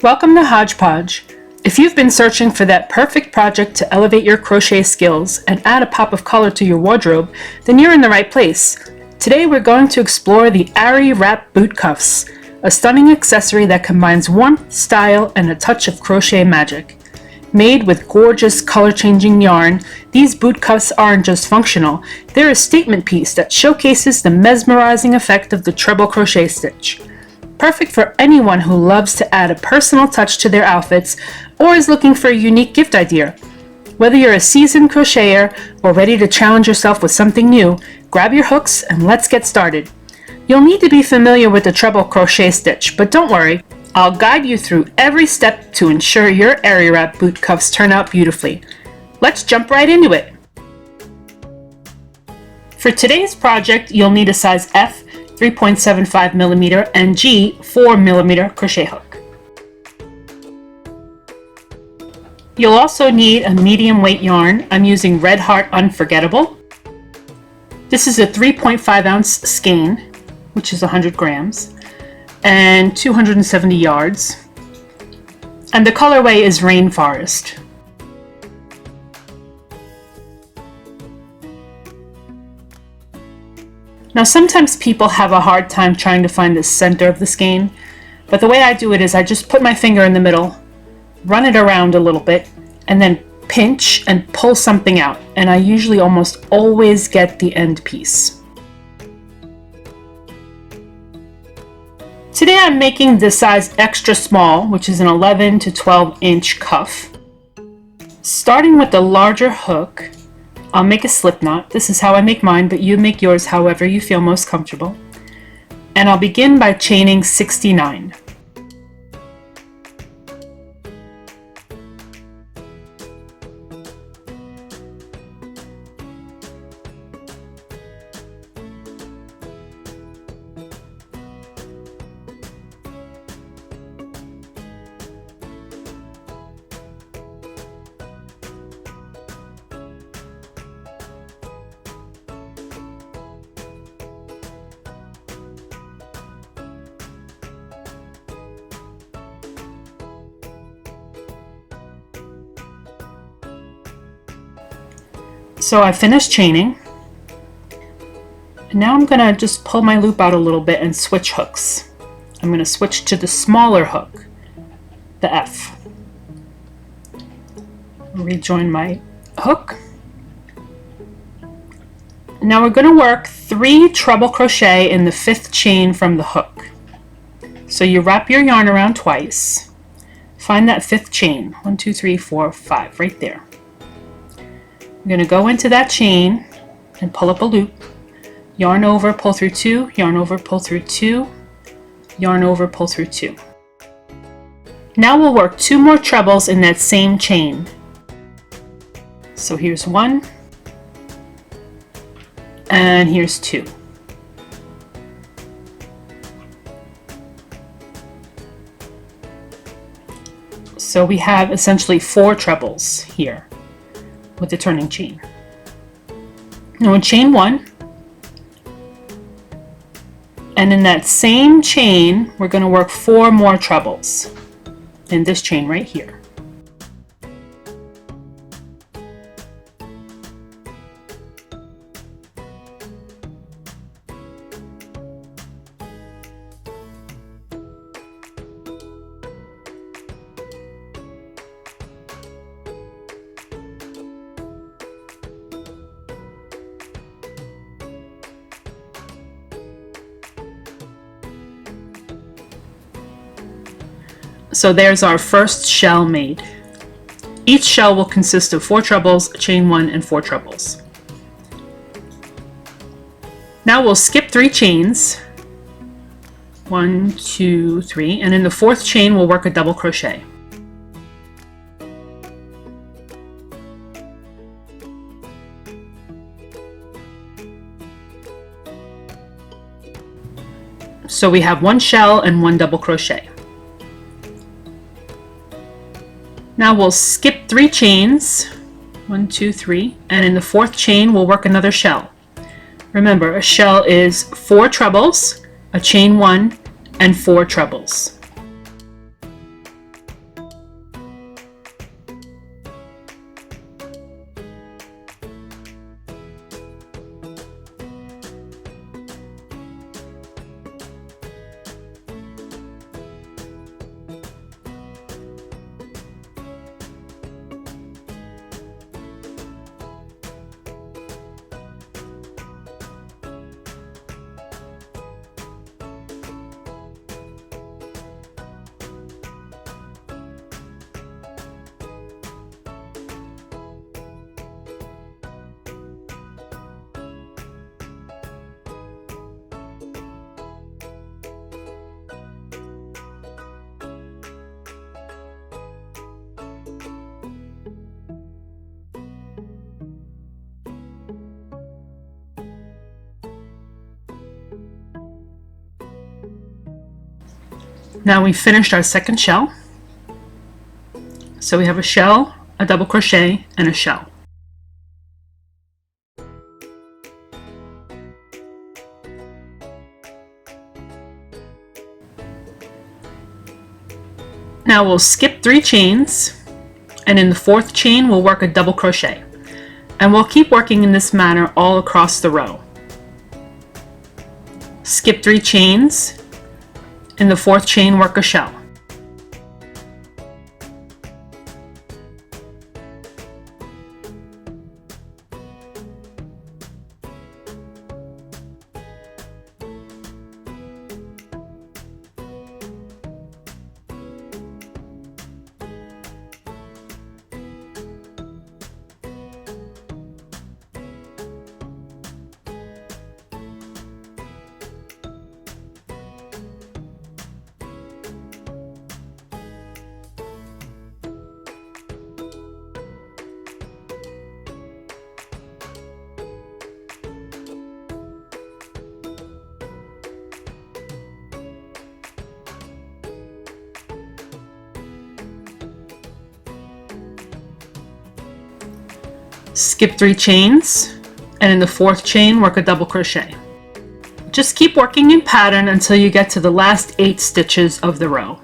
Welcome to Hodgepodge. If you've been searching for that perfect project to elevate your crochet skills and add a pop of color to your wardrobe, then you're in the right place. Today we're going to explore the Ari Wrap Boot Cuffs, a stunning accessory that combines warmth, style, and a touch of crochet magic. Made with gorgeous color-changing yarn, these boot cuffs aren't just functional, they're a statement piece that showcases the mesmerizing effect of the treble crochet stitch. Perfect for anyone who loves to add a personal touch to their outfits or is looking for a unique gift idea. Whether you're a seasoned crocheter or ready to challenge yourself with something new, grab your hooks and let's get started. You'll need to be familiar with the treble crochet stitch, but don't worry, I'll guide you through every step to ensure your Ari Wrap boot cuffs turn out beautifully. Let's jump right into it. For today's project, you'll need a size F 3.75mm and G 4mm crochet hook. You'll also need a medium weight yarn. I'm using Red Heart Unforgettable. This is a 3.5 ounce skein, which is 100 grams, and 270 yards. And the colorway is Rainforest. Now sometimes people have a hard time trying to find the center of the skein, but the way I do it is I just put my finger in the middle, run it around a little bit, and then pinch and pull something out, and I usually almost always get the end piece. Today I'm making the size extra small, which is an 11 to 12 inch cuff. Starting with the larger hook, I'll make a slip knot. This is how I make mine, but you make yours however you feel most comfortable. And I'll begin by chaining 69. So I finished chaining, and now I'm going to just pull my loop out a little bit and switch hooks. I'm going to switch to the smaller hook, the F. Rejoin my hook. Now we're going to work 3 treble crochet in the 5th chain from the hook. So you wrap your yarn around twice, find that 5th chain, 1, 2, 3, 4, 5, right there. I'm going to go into that chain and pull up a loop, yarn over, pull through 2, yarn over, pull through 2, yarn over, pull through 2. Now we'll work 2 more trebles in that same chain. So here's 1, and here's 2. So we have essentially 4 trebles here with the turning chain. Now in chain 1, and in that same chain we're going to work 4 more trebles in this chain right here. So there's our first shell made. Each shell will consist of 4 trebles, chain 1, and 4 trebles. Now we'll skip 3 chains, 1, 2, 3, and in the 4th chain we'll work a double crochet. So we have 1 shell and 1 double crochet. Now we'll skip 3 chains, 1, 2, 3, and in the 4th chain we'll work another shell. Remember, a shell is 4 trebles, a chain 1, and 4 trebles. Now we finished our second shell. So we have a shell, a double crochet, and a shell. Now we'll skip 3 chains, and in the 4th chain we'll work a double crochet. And we'll keep working in this manner all across the row. Skip 3 chains, in the 4th chain work a shell. Skip 3 chains, and in the 4th chain work a double crochet. Just keep working in pattern until you get to the last 8 stitches of the row.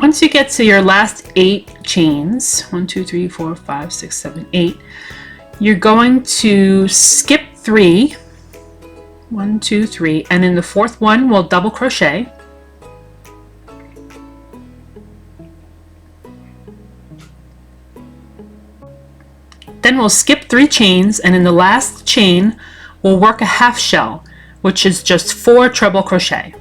Once you get to your last 8 chains, 1, 2, 3, 4, 5, 6, 7, 8, you're going to skip 3, 1, 2, 3, and in the 4th one we'll double crochet. Then we'll skip 3 chains, and in the last chain we'll work a half shell, which is just 4 treble crochet.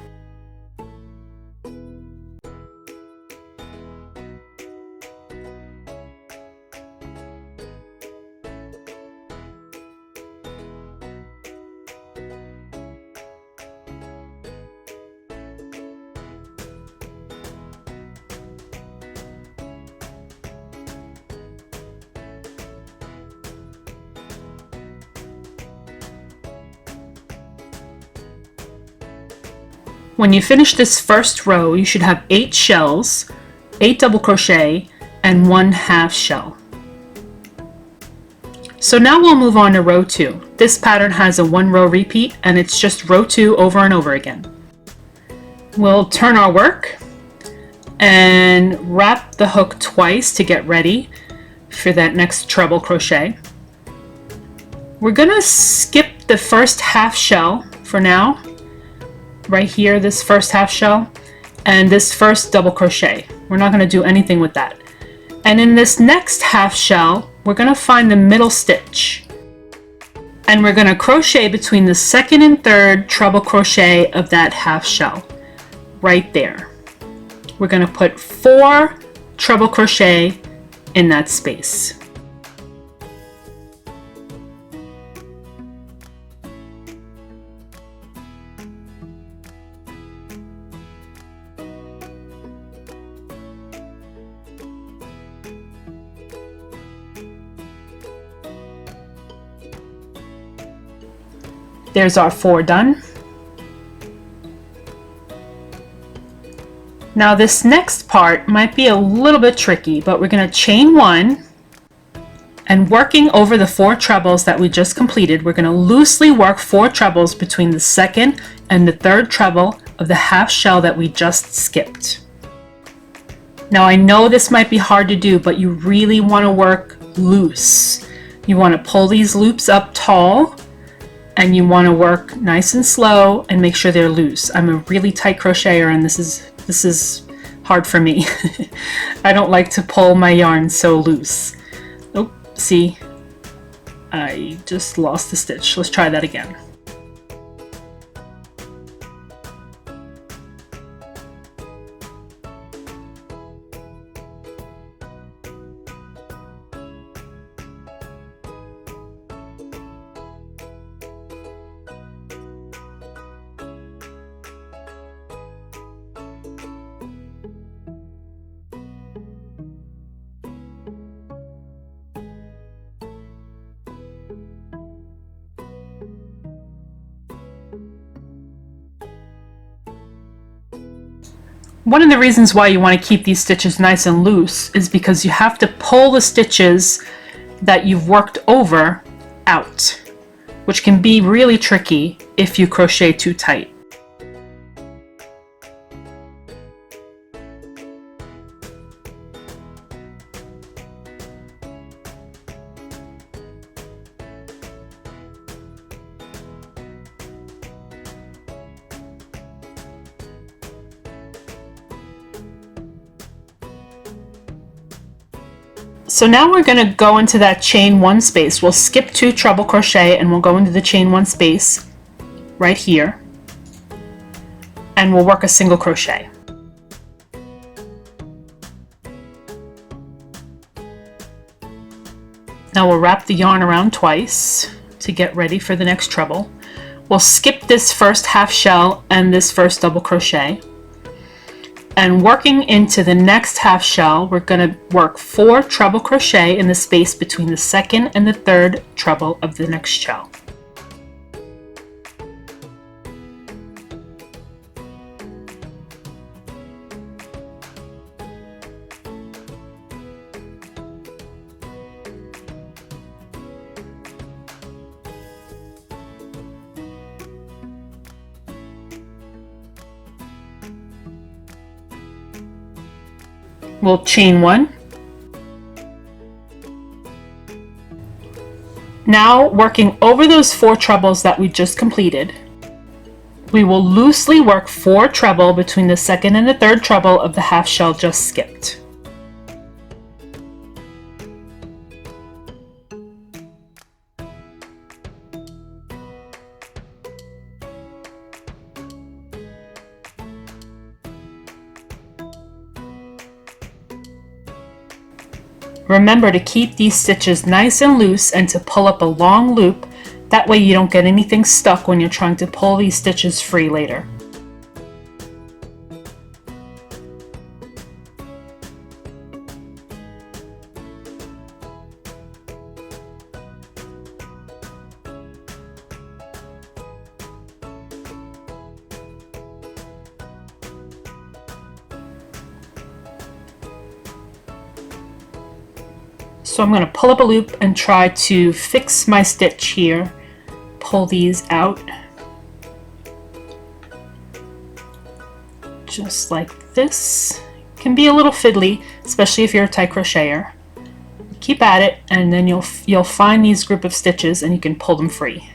When you finish this first row, you should have 8 shells, 8 double crochet, and 1 half shell. So now we'll move on to row 2. This pattern has a 1 row repeat, and it's just row 2 over and over again. We'll turn our work and wrap the hook twice to get ready for that next treble crochet. We're gonna skip the first half shell for now. Right here, this first half shell and this first double crochet. We're not going to do anything with that. And in this next half shell, we're going to find the middle stitch, and we're going to crochet between the 2nd and 3rd treble crochet of that half shell right there. We're going to put 4 treble crochet in that space. There's our 4 done. Now this next part might be a little bit tricky, but we're going to chain 1 And working over the 4 trebles that we just completed, we're going to loosely work 4 trebles between the 2nd and the 3rd treble of the half shell that we just skipped. Now I know this might be hard to do, but you really want to work loose. You want to pull these loops up tall, and you want to work nice and slow and make sure they're loose. I'm a really tight crocheter, and this is hard for me. I don't like to pull my yarn so loose. Oh, see, I just lost the stitch. Let's try that again. One of the reasons why you want to keep these stitches nice and loose is because you have to pull the stitches that you've worked over out, which can be really tricky if you crochet too tight. So now we're going to go into that chain 1 space. We'll skip 2 treble crochet and we'll go into the chain 1 space right here, and we'll work a single crochet. Now we'll wrap the yarn around twice to get ready for the next treble. We'll skip this first half shell and this first double crochet. And working into the next half shell, we're going to work 4 treble crochet in the space between the 2nd and the 3rd treble of the next shell. We'll chain 1. Now, working over those 4 trebles that we just completed, we will loosely work 4 treble between the 2nd and the 3rd treble of the half shell just skipped. Remember to keep these stitches nice and loose and to pull up a long loop. That way you don't get anything stuck when you're trying to pull these stitches free later. So I'm going to pull up a loop and try to fix my stitch here. Pull these out. Just like this. Can be a little fiddly, especially if you're a tight crocheter. Keep at it, and then you'll find these group of stitches and you can pull them free.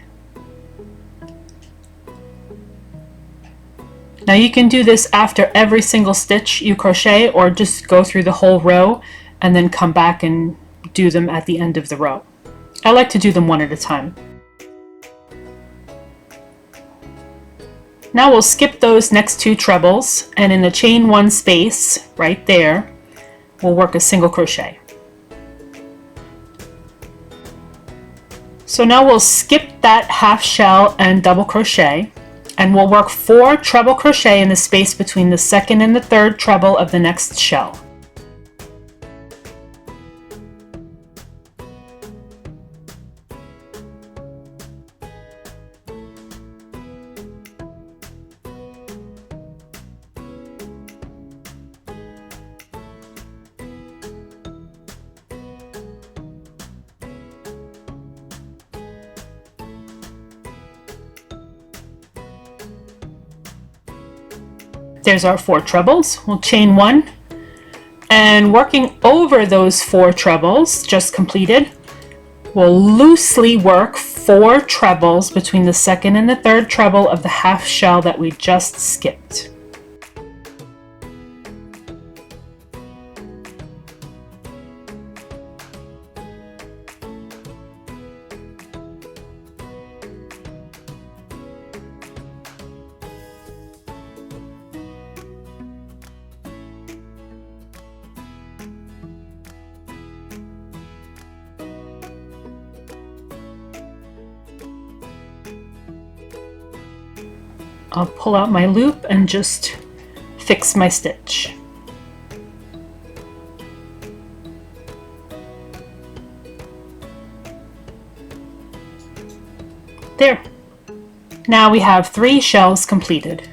Now you can do this after every single stitch you crochet, or just go through the whole row and then come back and do them at the end of the row. I like to do them one at a time. Now we'll skip those next 2 trebles, and in the chain 1 space right there, we'll work a single crochet. So now we'll skip that half shell and double crochet, and we'll work 4 treble crochet in the space between the 2nd and the 3rd treble of the next shell. There's our 4 trebles. We'll chain 1, and working over those 4 trebles just completed, we'll loosely work 4 trebles between the 2nd and the 3rd treble of the half shell that we just skipped. I'll pull out my loop and just fix my stitch. There. Now we have 3 shells completed.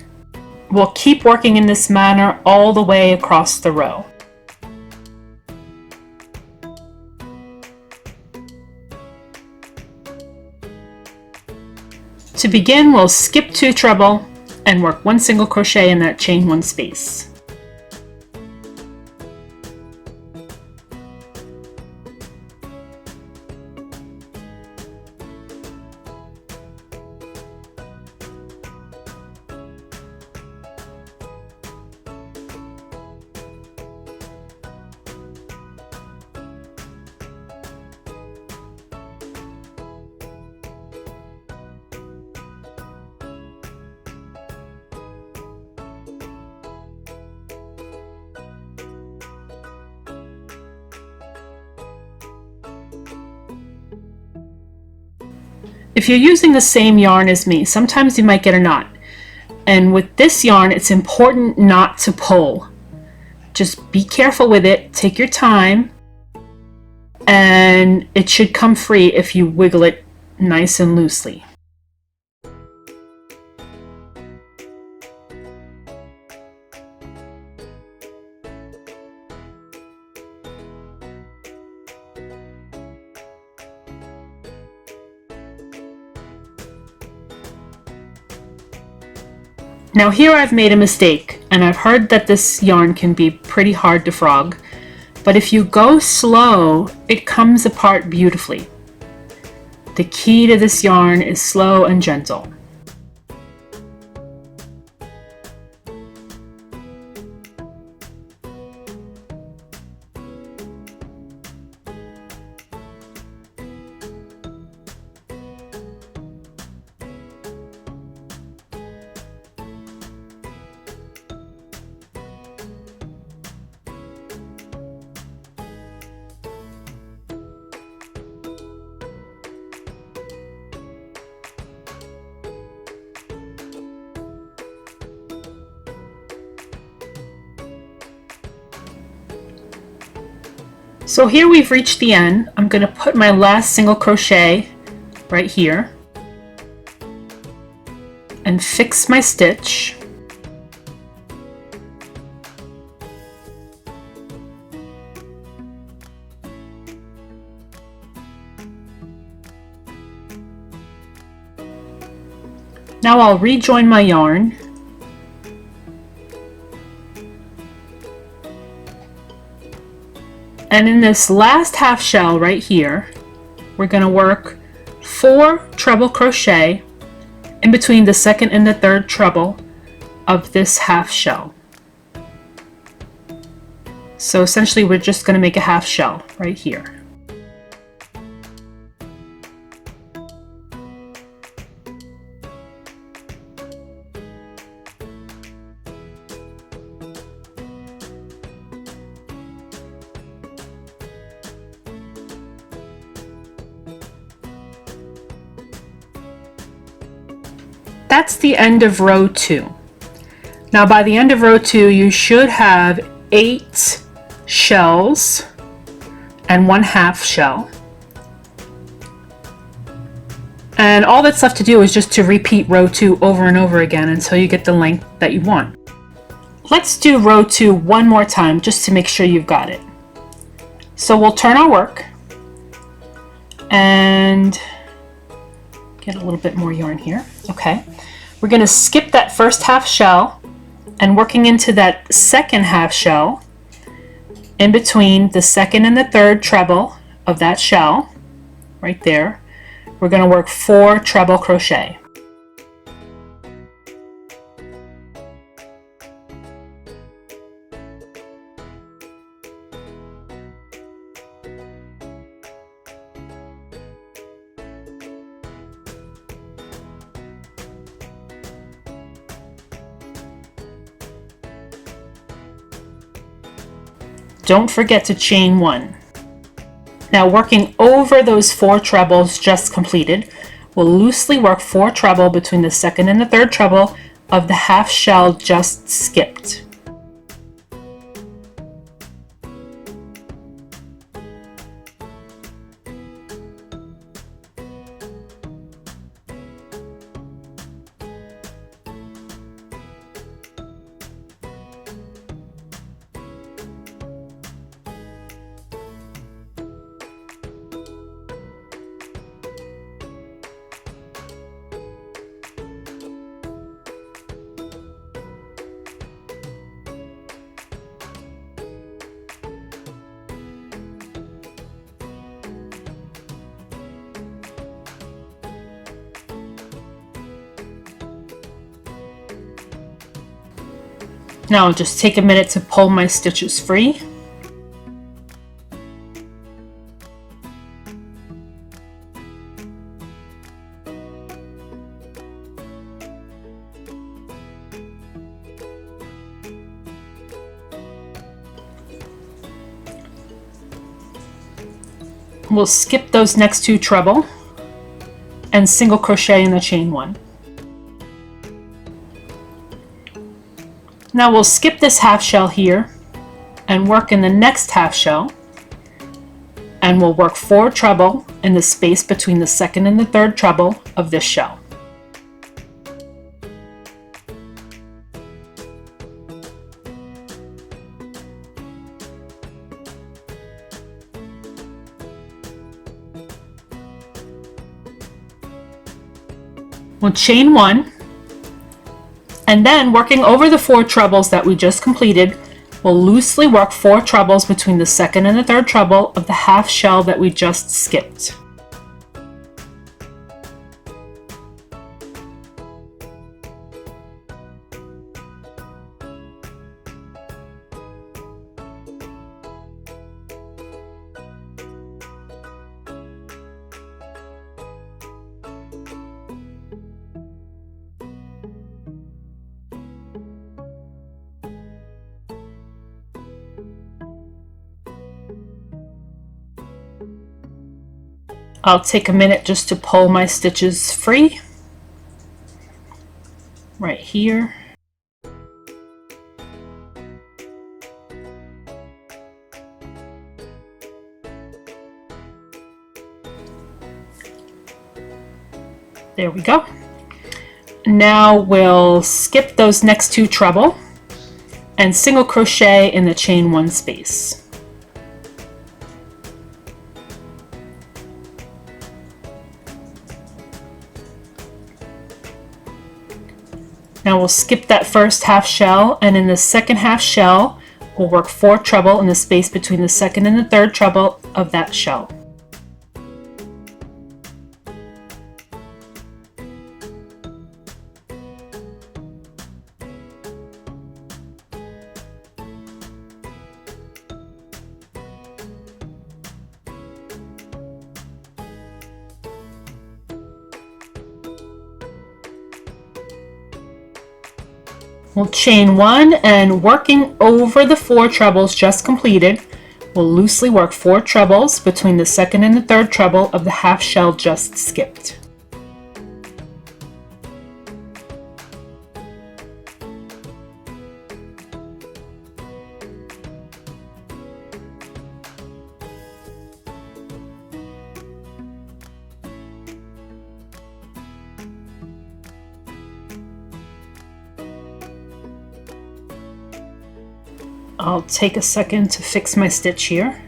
We'll keep working in this manner all the way across the row. To begin, we'll skip 2 treble and work 1 single crochet in that chain 1 space. If you're using the same yarn as me, sometimes you might get a knot. And with this yarn, it's important not to pull. Just be careful with it, take your time, and it should come free if you wiggle it nice and loosely. Now here I've made a mistake, and I've heard that this yarn can be pretty hard to frog, but if you go slow, it comes apart beautifully. The key to this yarn is slow and gentle. So here we've reached the end. I'm going to put my last single crochet right here and fix my stitch. Now I'll rejoin my yarn. And in this last half shell right here, we're going to work 4 treble crochet in between the 2nd and the 3rd treble of this half shell. So essentially we're just going to make a half shell right here. That's the end of row 2. Now by the end of row 2 you should have 8 shells and 1 half shell. And all that's left to do is just to repeat row 2 over and over again until you get the length that you want. Let's do row 2 one more time just to make sure you've got it. So we'll turn our work and get a little bit more yarn here. Okay, we're going to skip that first half shell and working into that second half shell, in between the second and the third treble of that shell, right there, we're going to work 4 treble crochet. Don't forget to chain 1. Now working over those 4 trebles just completed, we'll loosely work 4 treble between the second and the third treble of the half shell just skipped. Now I'll just take a minute to pull my stitches free. We'll skip those next 2 treble and single crochet in the chain 1. Now we'll skip this half shell here and work in the next half shell, and we'll work 4 treble in the space between the second and the third treble of this shell. We'll chain 1. And then working over the 4 trebles that we just completed, we'll loosely work 4 trebles between the second and the third treble of the half shell that we just skipped. I'll take a minute just to pull my stitches free, right here. There we go. Now we'll skip those next 2 treble and single crochet in the chain 1 space. Now we'll skip that first half shell, and in the second half shell, we'll work 4 treble in the space between the second and the third treble of that shell. We'll chain 1, and working over the 4 trebles just completed, we'll loosely work 4 trebles between the second and the third treble of the half shell just skipped. I'll take a second to fix my stitch here.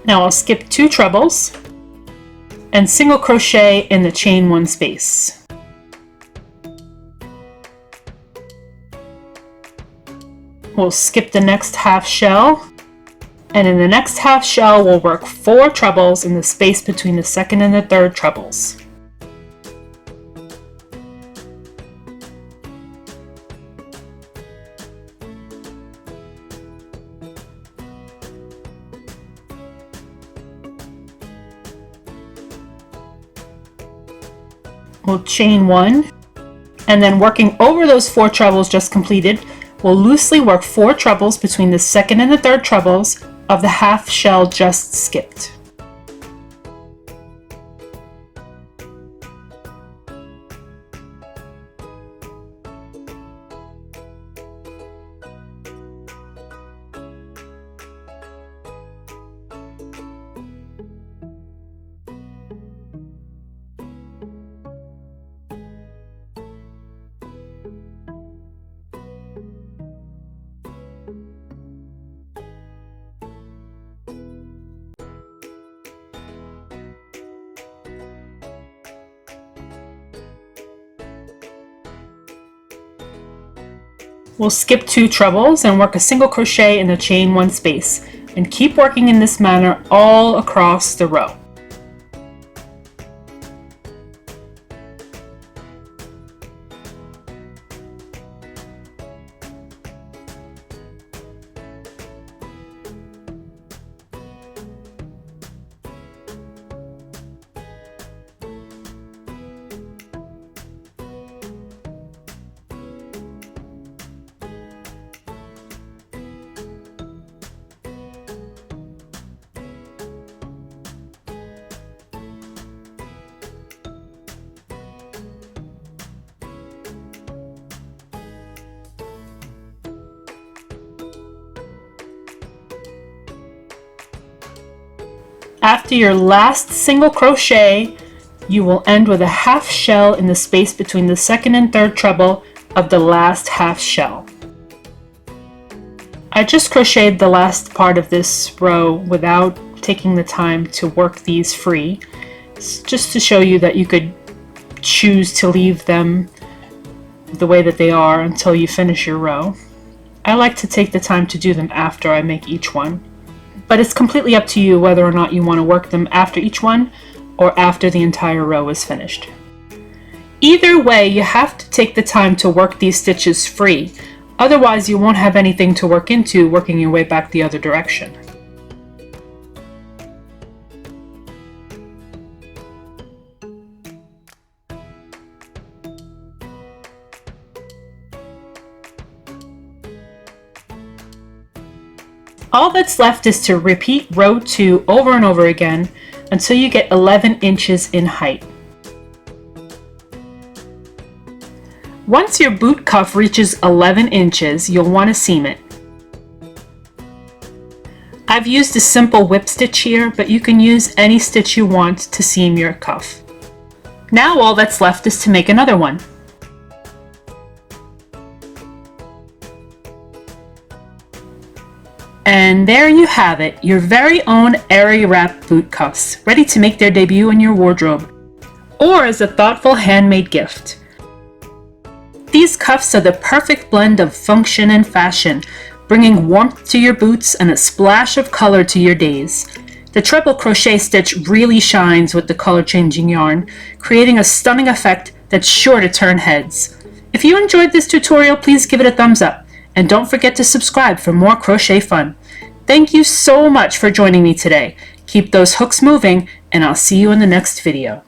Now I'll skip 2 trebles and single crochet in the chain 1 space. We'll skip the next half shell, and in the next half shell we'll work 4 trebles in the space between the second and the third trebles. We'll chain 1, and then working over those 4 trebles just completed, we'll loosely work 4 trebles between the second and the third trebles of the half shell just skipped. We'll skip 2 trebles and work a single crochet in the chain 1 space, and keep working in this manner all across the row. After your last single crochet, you will end with a half shell in the space between the second and third treble of the last half shell. I just crocheted the last part of this row without taking the time to work these free, just to show you that you could choose to leave them the way that they are until you finish your row. I like to take the time to do them after I make each one. But it's completely up to you whether or not you want to work them after each one or after the entire row is finished. Either way, you have to take the time to work these stitches free, otherwise you won't have anything to work into working your way back the other direction. All that's left is to repeat row 2 over and over again until you get 11 inches in height. Once your boot cuff reaches 11 inches, you'll want to seam it. I've used a simple whip stitch here, but you can use any stitch you want to seam your cuff. Now all that's left is to make another one. And there you have it, your very own Ari Wrap Boot Cuffs, ready to make their debut in your wardrobe, or as a thoughtful handmade gift. These cuffs are the perfect blend of function and fashion, bringing warmth to your boots and a splash of color to your days. The treble crochet stitch really shines with the color changing yarn, creating a stunning effect that's sure to turn heads. If you enjoyed this tutorial, please give it a thumbs up. And don't forget to subscribe for more crochet fun. Thank you so much for joining me today. Keep those hooks moving, and I'll see you in the next video.